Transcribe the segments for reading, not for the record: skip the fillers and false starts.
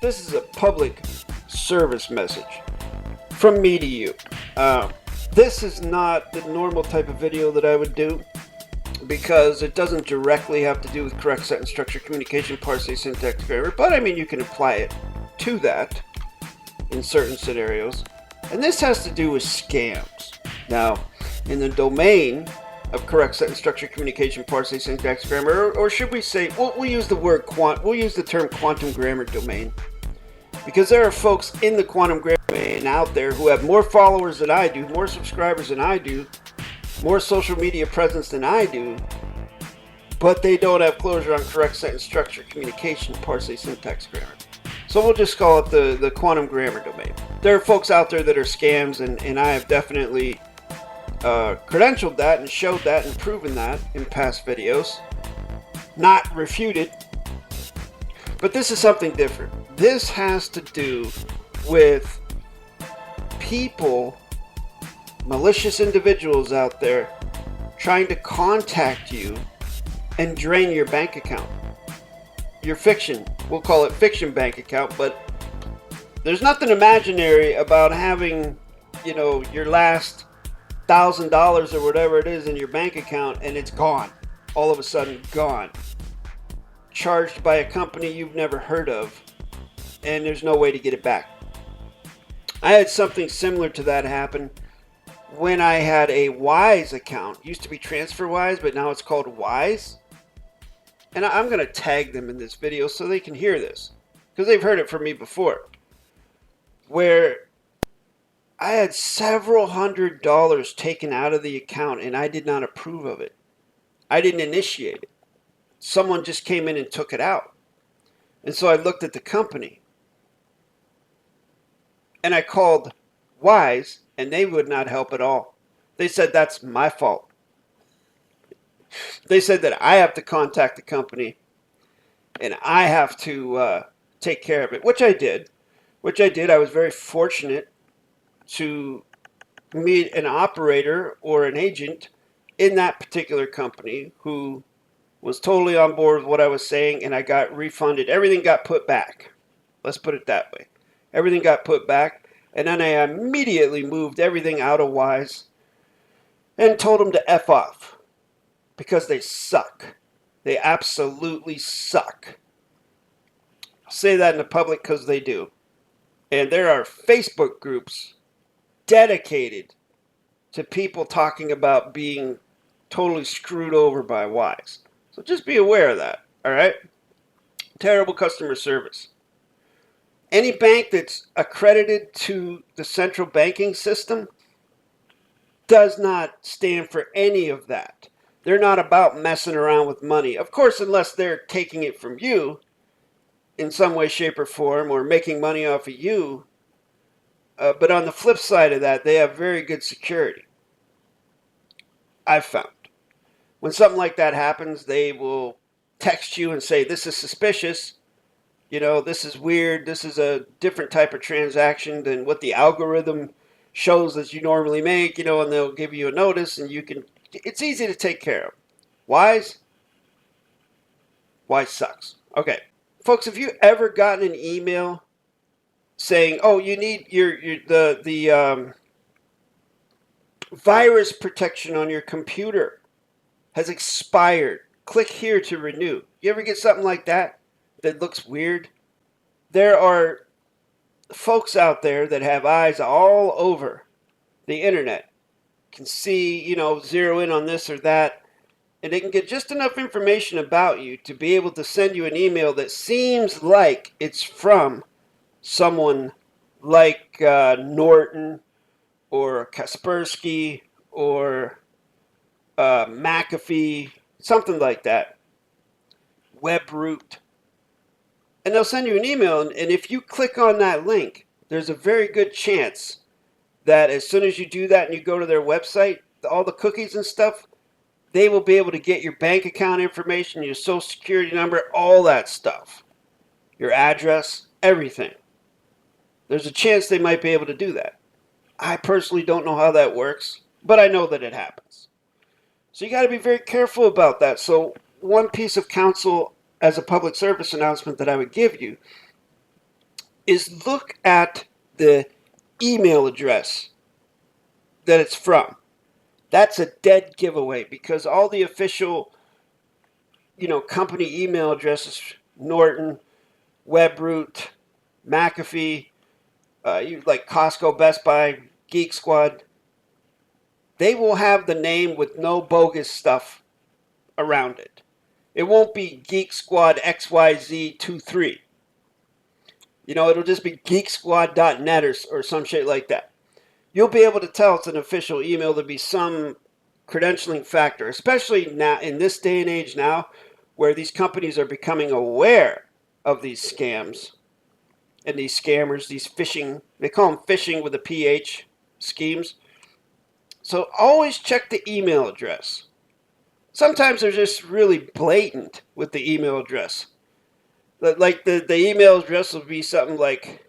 this is a public service message from me to you. This is not the normal type of video that I would do because it doesn't directly have to do with correct sentence structure, communication, parse, syntax, grammar, but I mean you can apply it to that in certain scenarios. And this has to do with scams. Now, in the domain of correct sentence structure, communication, parse, syntax, grammar, or should we say, we'll use the word we'll use the term quantum grammar domain, because there are folks in the quantum grammar domain out there who have more followers than I do, more subscribers than I do, more social media presence than I do, but they don't have closure on correct sentence structure, communication, parse, syntax, grammar. So we'll just call it the quantum grammar domain. There are folks out there that are scams, and I have definitely credentialed that and showed that and proven that in past videos. Not refuted. But this is something different. This has to do with people, malicious individuals out there trying to contact you and drain your bank account. Your fiction, we'll call it fiction bank account, but there's nothing imaginary about having, you know, your last $1,000 or whatever it is in your bank account and it's gone. All of a sudden gone. Charged by a company you've never heard of, and there's no way to get it back. I had something similar to that happen when I had a Wise account. It used to be TransferWise, but now it's called Wise. And I'm going to tag them in this video so they can hear this, because they've heard it from me before, where I had several $100s taken out of the account and I did not approve of it. I didn't initiate it. Someone just came in and took it out. And so I looked at the company and I called Wise, and they would not help at all. They said that's my fault. They said that I have to contact the company and I have to take care of it, which I did. I was very fortunate to meet an operator or an agent in that particular company who was totally on board with what I was saying, and I got refunded. Everything got put back. Let's put it that way. Everything got put back, and then I immediately moved everything out of Wise and told them to F off. Because they suck. They absolutely suck. I'll say that in the public because they do. And there are Facebook groups dedicated to people talking about being totally screwed over by Wise. So just be aware of that, all right? Terrible customer service. Any bank that's accredited to the central banking system does not stand for any of that. They're not about messing around with money. Of course, unless they're taking it from you in some way, shape, or form, or making money off of you. But on the flip side of that, they have very good security. I've found. When something like that happens, they will text you and say, this is suspicious. You know, this is weird. This is a different type of transaction than what the algorithm shows that you normally make, you know, and they'll give you a notice and you can... It's easy to take care of. Wise? Wise sucks. Okay. Folks, have you ever gotten an email saying, oh, you need the virus protection on your computer has expired. Click here to renew. You ever get something like that that looks weird? There are folks out there that have eyes all over the internet. Can see, you know, zero in on this or that, and they can get just enough information about you to be able to send you an email that seems like it's from someone like Norton or Kaspersky or McAfee, something like that, WebRoot, and they'll send you an email, and if you click on that link, there's a very good chance that as soon as you do that and you go to their website, all the cookies and stuff, they will be able to get your bank account information, your social security number, all that stuff. Your address, everything. There's a chance they might be able to do that. I personally don't know how that works, but I know that it happens. So you got to be very careful about that. So one piece of counsel as a public service announcement that I would give you is look at the email address that it's from. That's a dead giveaway because all the official, company email addresses, Norton, Webroot, McAfee, like Costco, Best Buy, Geek Squad, they will have the name with no bogus stuff around it. It won't be Geek Squad XYZ23. It'll just be geeksquad.net or some shit like that. You'll be able to tell it's an official email. There'll be some credentialing factor, especially now in this day and age now, where these companies are becoming aware of these scams and these scammers, these phishing. They call them phishing with a PH schemes. So always check the email address. Sometimes they're just really blatant with the email address. Like the email address will be something like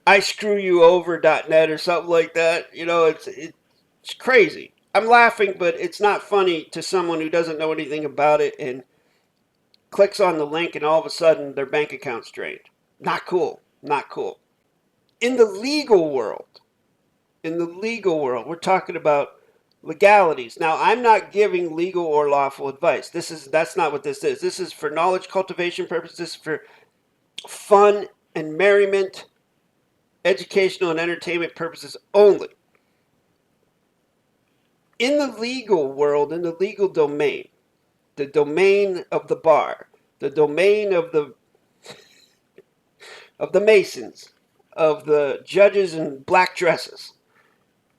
iscrewyouover.net or something like that. It's crazy. I'm laughing, but it's not funny to someone who doesn't know anything about it and clicks on the link and all of a sudden their bank account's drained. Not cool. Not cool. In the legal world, we're talking about legalities. Now, I'm not giving legal or lawful advice. That's not what this is. This is for knowledge cultivation purposes, for fun and merriment, educational and entertainment purposes only. In the legal world, in the legal domain, the domain of the bar, the domain of the masons, of the judges in black dresses,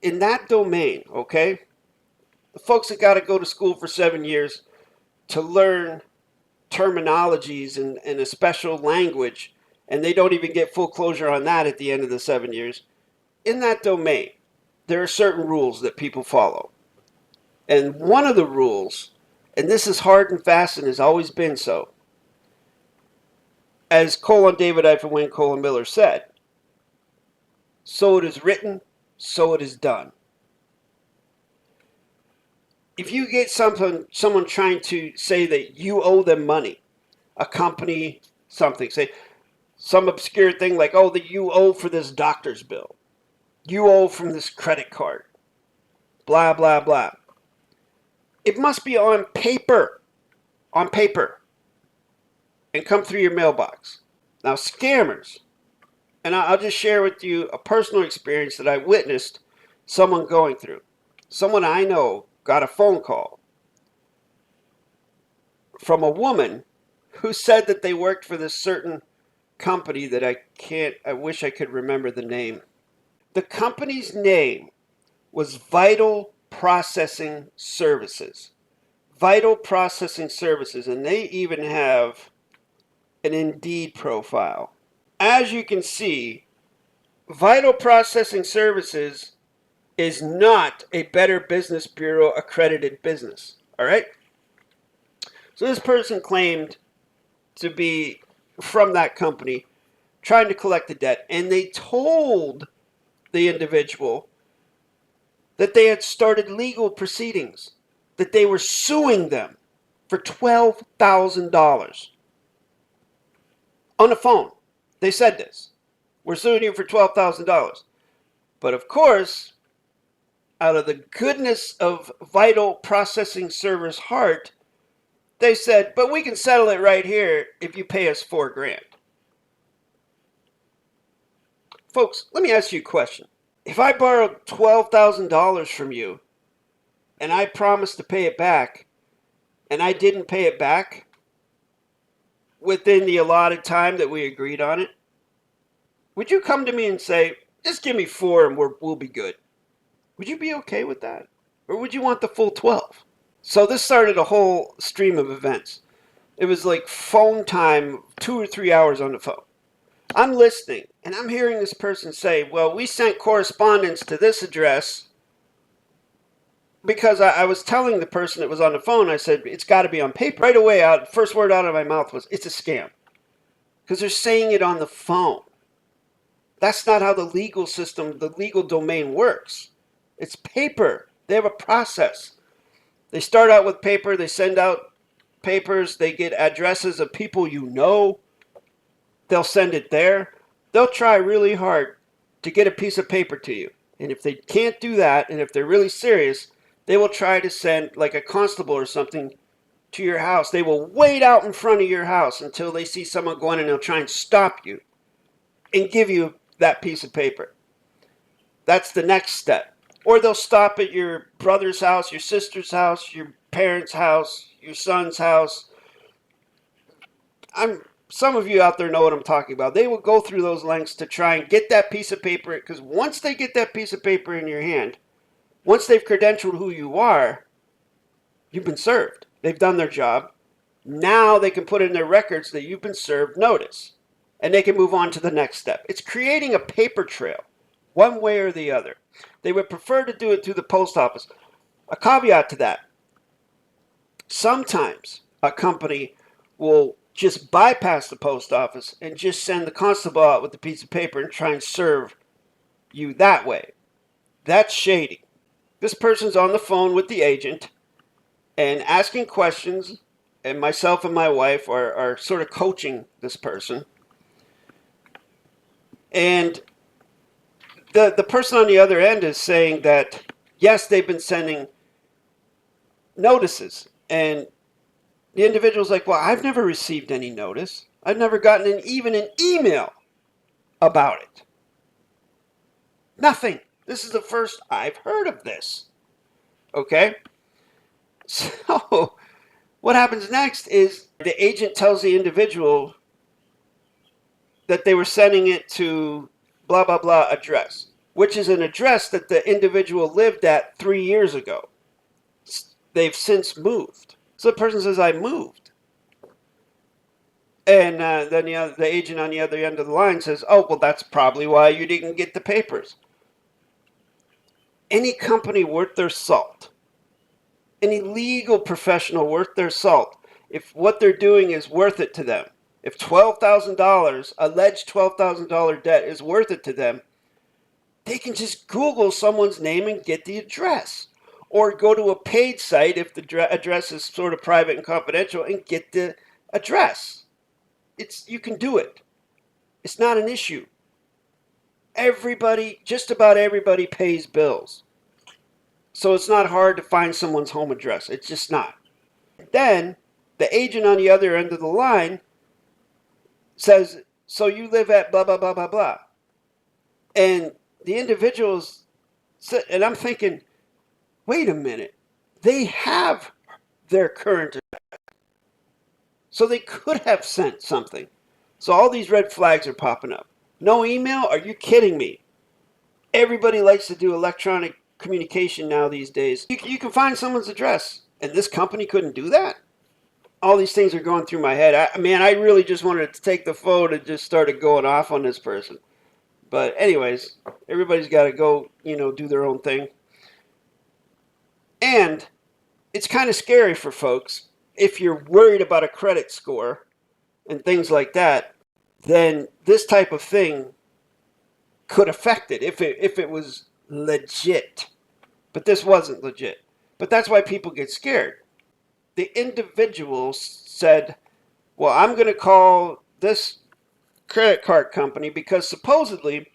in that domain, okay, the folks that got to go to school for 7 years to learn terminologies and a special language, and they don't even get full closure on that at the end of the 7 years, in that domain, there are certain rules that people follow. And one of the rules, and this is hard and fast and has always been so, as DAVID-WYNN Miller said, so it is written, so it is done. If you get someone trying to say that you owe them money, a company, something, say some obscure thing like, oh, that you owe for this doctor's bill, you owe from this credit card, blah, blah, blah. It must be on paper, and come through your mailbox. Now, scammers, and I'll just share with you a personal experience that I witnessed someone going through. Someone I know got a phone call from a woman who said that they worked for this certain company that I wish I could remember the name. The company's name was Vital Processing Services. Vital Processing Services, and they even have an Indeed profile. As you can see, Vital Processing Services is not a Better Business Bureau accredited business. All right? So this person claimed to be from that company trying to collect the debt, and they told the individual that they had started legal proceedings, that they were suing them for $12,000. On the phone, they said this. We're suing you for $12,000. But of course, out of the goodness of Vital Processing Server's heart, they said, but we can settle it right here if you pay us $4,000. Folks, let me ask you a question. If I borrowed $12,000 from you and I promised to pay it back and I didn't pay it back within the allotted time that we agreed on it, would you come to me and say, just give me 4 and we'll be good? Would you be okay with that? Or would you want the full 12? So this started a whole stream of events. It was like phone time, 2 or 3 hours on the phone. I'm listening, and I'm hearing this person say, well, we sent correspondence to this address, because I was telling the person that was on the phone, I said, it's got to be on paper. Right away, first word out of my mouth was, it's a scam. Because they're saying it on the phone. That's not how the legal system, the legal domain works. It's paper. They have a process. They start out with paper. They send out papers. They get addresses of people you know. They'll send it there. they'll try really hard to get a piece of paper to you. And if they can't do that, and if they're really serious, they will try to send like a constable or something to your house. They will wait out in front of your house until they see someone going, and they'll try and stop you and give you that piece of paper. That's the next step. Or they'll stop at your brother's house, your sister's house, your parents' house, your son's house. Some of you out there know what I'm talking about. They will go through those lengths to try and get that piece of paper, because once they get that piece of paper in your hand, once they've credentialed who you are, you've been served. They've done their job. Now they can put in their records that you've been served notice, and they can move on to the next step. It's creating a paper trail, one way or the other. They would prefer to do it through the post office. A caveat to that: sometimes a company will just bypass the post office and just send the constable out with a piece of paper and try and serve you that way. That's shady. This person's on the phone with the agent and asking questions, and myself and my wife are sort of coaching this person. And the person on the other end is saying that, yes, they've been sending notices. And the individual's like, well, I've never received any notice. I've never gotten even an email about it. Nothing. This is the first I've heard of this. Okay? So what happens next is the agent tells the individual that they were sending it to blah, blah, blah address, which is an address that the individual lived at 3 years ago. They've since moved. So the person says, I moved. And then the agent on the other end of the line says, oh, well, that's probably why you didn't get the papers. Any company worth their salt, any legal professional worth their salt, if what they're doing is worth it to them, if $12,000, alleged $12,000 debt is worth it to them, they can just Google someone's name and get the address. Or go to a paid site if the address is sort of private and confidential and get the address. You can do it. It's not an issue. Everybody, just about everybody pays bills. So it's not hard to find someone's home address. It's just not. Then the agent on the other end of the line says, so you live at blah, blah, blah, blah, blah. And the individuals, and I'm thinking, wait a minute, they have their current address. So they could have sent something. So all these red flags are popping up. No email? Are you kidding me? Everybody likes to do electronic communication now these days. You can find someone's address, and this company couldn't do that? All these things are going through my head. I really just wanted to take the phone and just started going off on this person. But anyways, everybody's got to go, do their own thing. And it's kind of scary for folks. If you're worried about a credit score and things like that, then this type of thing could affect it if it was legit. But this wasn't legit. But that's why people get scared. The individual said, well, I'm going to call this credit card company because supposedly,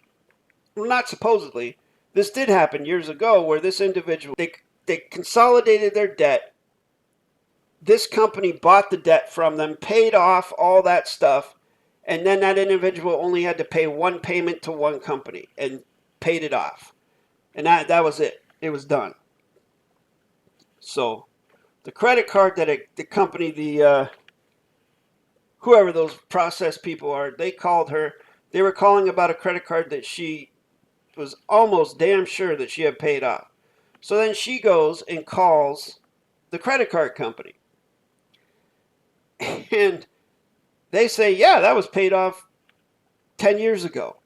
well, not supposedly, this did happen years ago where this individual, they consolidated their debt. This company bought the debt from them, paid off all that stuff, and then that individual only had to pay one payment to one company and paid it off. And that was it. It was done. So the credit card that the company, whoever those process people are, they called her. They were calling about a credit card that she was almost damn sure that she had paid off. So then she goes and calls the credit card company. And they say, yeah, that was paid off 10 years ago.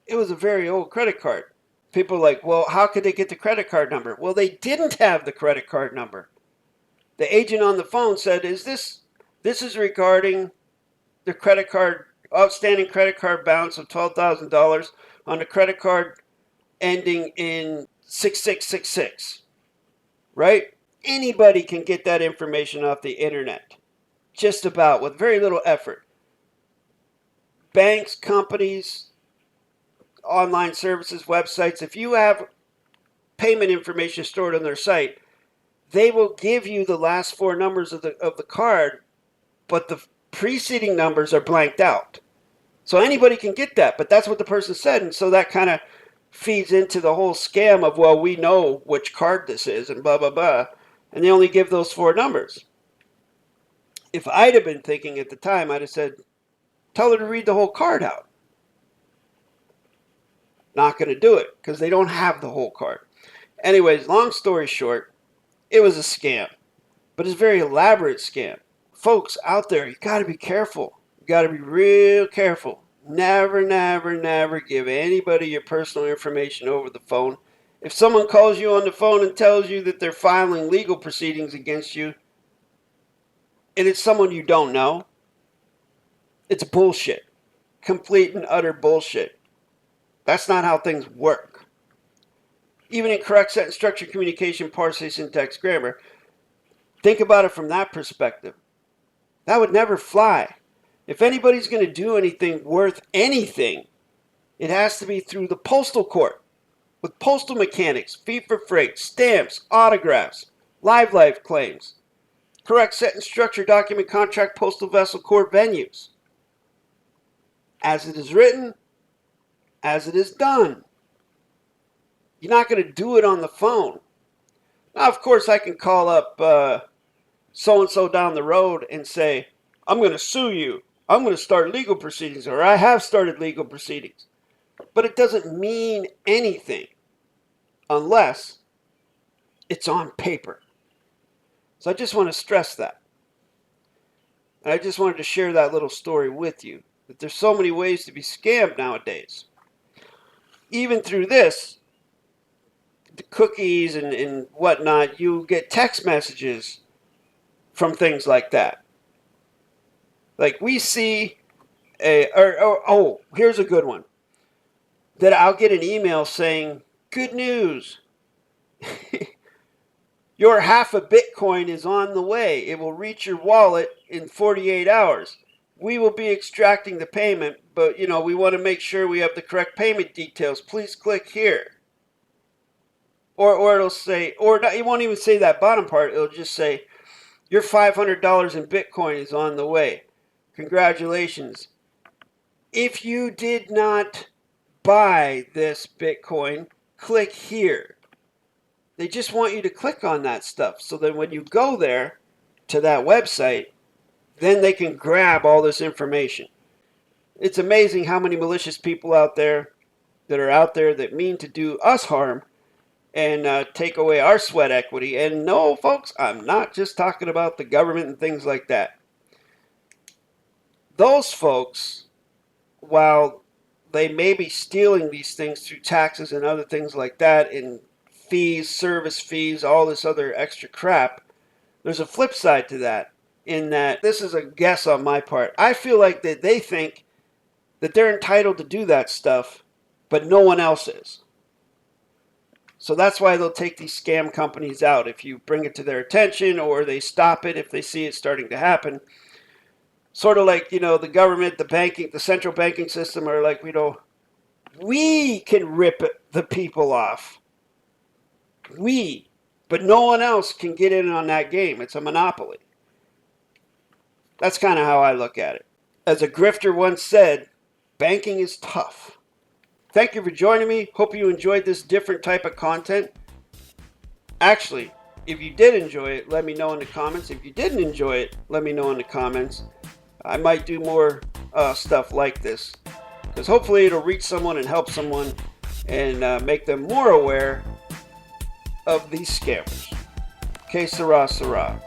It was a very old credit card. People are like, well, how could they get the credit card number? Well, they didn't have the credit card number. The agent on the phone said, this is regarding the credit card, outstanding credit card balance of $12,000 on the credit card ending in 6666, right? Anybody can get that information off the internet, just about, with very little effort. Banks, companies, online services, websites, if you have payment information stored on their site, they will give you the last four numbers of the card, but the preceding numbers are blanked out. So anybody can get that, but that's what the person said, and so that kind of feeds into the whole scam of, well, we know which card this is and blah, blah, blah, and they only give those four numbers. If I'd have been thinking at the time, I'd have said, tell her to read the whole card out. Not going to do it because they don't have the whole card. Anyways, long story short, it was a scam, but it's a very elaborate scam. Folks out there, you got to be careful. You got to be real careful. Never, never, never give anybody your personal information over the phone. If someone calls you on the phone and tells you that they're filing legal proceedings against you, and it's someone you don't know, it's bullshit. Complete and utter bullshit. That's not how things work. Even in correct sentence structure, communication, parse, syntax, grammar, think about it from that perspective. That would never fly. If anybody's going to do anything worth anything, it has to be through the postal court, with postal mechanics, fee for freight, stamps, autographs, live claims, correct sentence structure, document, contract, postal vessel, court venues. As it is written, as it is done. You're not going to do it on the phone. Now, of course, I can call up so-and-so down the road and say, I'm going to sue you. I'm going to start legal proceedings, or I have started legal proceedings. But it doesn't mean anything unless it's on paper. So I just want to stress that. And I just wanted to share that little story with you, that there's so many ways to be scammed nowadays. Even through this, the cookies and whatnot, you get text messages from things like that. Like we see here's a good one. That I'll get an email saying, good news. Your half a Bitcoin is on the way. It will reach your wallet in 48 hours. We will be extracting the payment, but we want to make sure we have the correct payment details. Please click here. Or it'll say, or not, it won't even say that bottom part. It'll just say, your $500 in Bitcoin is on the way. Congratulations. If you did not buy this Bitcoin, click here. They just want you to click on that stuff so that when you go there to that website, then they can grab all this information. It's amazing how many malicious people out there that mean to do us harm and take away our sweat equity. And no, folks, I'm not just talking about the government and things like that. Those folks, while they may be stealing these things through taxes and other things like that, and fees, service fees, all this other extra crap, there's a flip side to that, in that, this is a guess on my part, I feel like that they think that they're entitled to do that stuff, but no one else is. So that's why they'll take these scam companies out if you bring it to their attention, or they stop it if they see it starting to happen. Sort of like, the government, the banking, the central banking system are like, we can rip the people off. But no one else can get in on that game. It's a monopoly. That's kind of how I look at it. As a grifter once said, banking is tough. Thank you for joining me. Hope you enjoyed this different type of content. Actually, if you did enjoy it, let me know in the comments. If you didn't enjoy it, let me know in the comments. I might do more stuff like this, because hopefully it'll reach someone and help someone and make them more aware of these scammers. Que sera, sera.